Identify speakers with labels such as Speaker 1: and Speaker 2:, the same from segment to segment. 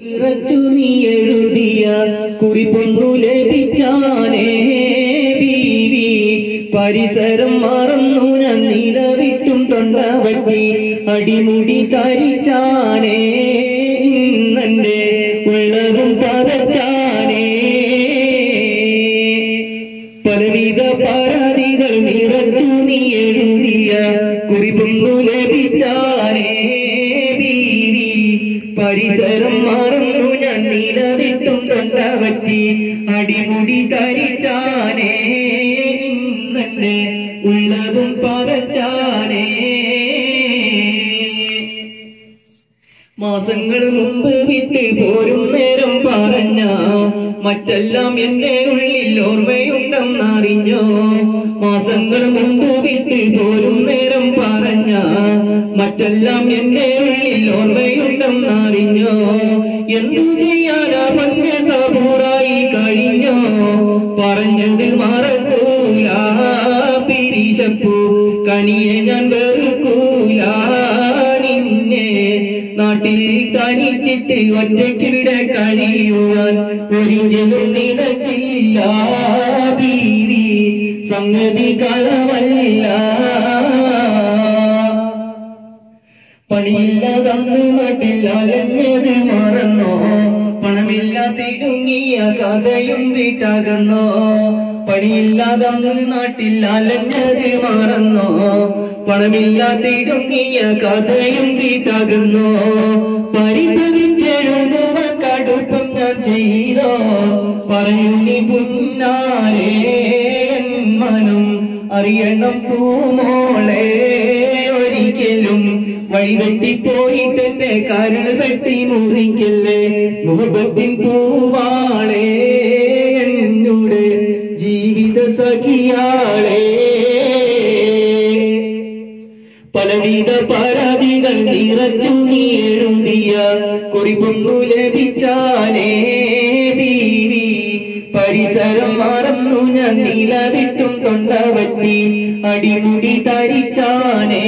Speaker 1: ഇറച്ചു നീ എഴുതിയ കുറിപ്പൊന്നു ലഭിച്ചാനേ ബീവി പരിസരം മറന്നു ഞാൻ നിലവിട്ടും തൊണ്ടവറ്റി അടിമുടി തരിച്ചാനേ ഇന്നെ ഉള്ളവും പതച്ചാനേ പലവിധ പരാതികൾ നിറച്ചു നീ എഴുതിയ കുറിപ്പൊന്നു ലഭിച്ചാനേ ബീവി പരിസരം മറന്നു ഞാൻ നിലവിട്ടും തൊണ്ടവറ്റി അടിമുടി തരിച്ചാനേ ഇന്നെ ഉള്ളവും പതച്ചാനേ മാസങ്ങൾ മുമ്പ് വിട്ട് പോരും നേരം പറഞ്ഞ മറ്റെല്ലാം എന്റെ ഉള്ളിൽ ഓർമ്മയുണ്ടെന്നറിഞ്ഞോ മാസങ്ങൾ മുമ്പ് വിട്ട് പോരും നേരം പറഞ്ഞ മറ്റെല്ലാം എന്റെ ഉള്ളിൽ ഓർമ്മയുണ്ടെന്നറിഞ്ഞോ എന്തു ചെയ്യാനാ പൊന്നെ സബൂറായി കഴിഞ്ഞോ പറഞ്ഞത് മറക്കൂല പിരിശപ്പൂ കനിയെ ഞാൻ വെറുക്കൂല നിന്നെ നാട്ടിൽ തനിച്ചിട്ട് ഒറ്റയ്ക്കിവിടെ കഴിയുവാൻ ഒരിക്കലും നിലച്ചില്ല ബീവി സംഗതി കളവല്ല പണിയില്ലാതന്ന് നാട്ടിൽ അലഞ്ഞത് മറന്നോ പണമില്ലാതിടുങ്ങിയ കഥയും വീട്ടകന്നോ പണിയില്ലാതന്ന് നാട്ടിൽ അലഞ്ഞത് മറന്നോ പണമില്ലാതിടുങ്ങിയ കഥയും വീട്ടകന്നോ പരിഭവിച്ചെഴുതുവാൻ കടുപ്പം ഞാൻ ചെയ്തോ പറയൂ നീ പുന്നാരേ മനം അറിയണം പൂമോളെ ഒരിക്കലും വഴിതെറ്റിപ്പോയിട്ടെന്റെ കരൾ വെട്ടി മുറിക്കല്ലേ മുഹബത്തിൻ പൂവാളേ എന്നോട് ജീവിത സഖിയാളേ പലവിധ പരാതികൾ നിറച്ചു നീ എഴുതിയ കുറിപ്പൊന്നു ലഭിച്ചാനേ ബീവി പരിസരം മറന്നു ഞാൻ നിലവിട്ടും തൊണ്ടവറ്റി അടിമുടി തരിച്ചാനേ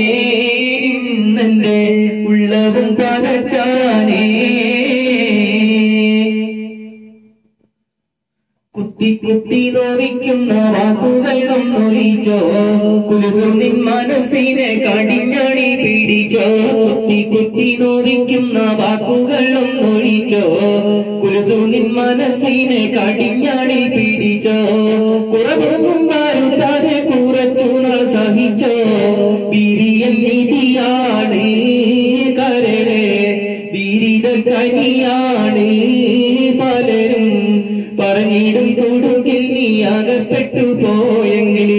Speaker 1: ഇന്നെ ഉള്ളവും പതച്ചാനേ കുത്തി കുത്തി നോവിക്കുന്ന വാക്കുകൾ ഒന്നൊഴിച്ചോ കുലുസു നിൻ മനസ്സിനെ കടിഞ്ഞാണി പിടിച്ചോ കുത്തി കുത്തി നോവിക്കുന്ന വാക്കുകൾ ഒന്നൊഴിച്ചോ കുലുസു നിൻ മനസ്സിനെ കടിഞ്ഞാണി പിടിച്ചോ കുറവൊന്നും വരുത്താതെ കുറച്ചു നാൾ സഹിച്ചോ ബീരിയൻ നിധിയാണ് കരളെ ബീരിത കനിയാണ് പലരും പറഞ്ഞിടും കൊടുക്കിൽ നീ അകപ്പെട്ടു പോയെങ്കിൽ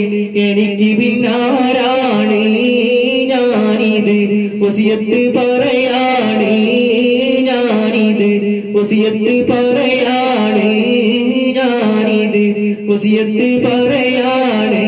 Speaker 1: എനിക്ക് പിന്നാരാണ് ഞാനിത് വസിയത്ത് പറയാണ് ഞാനിത് വസിയത്ത് പറയാണ് ഞാനിത് വസിയത്ത് പറയാണ്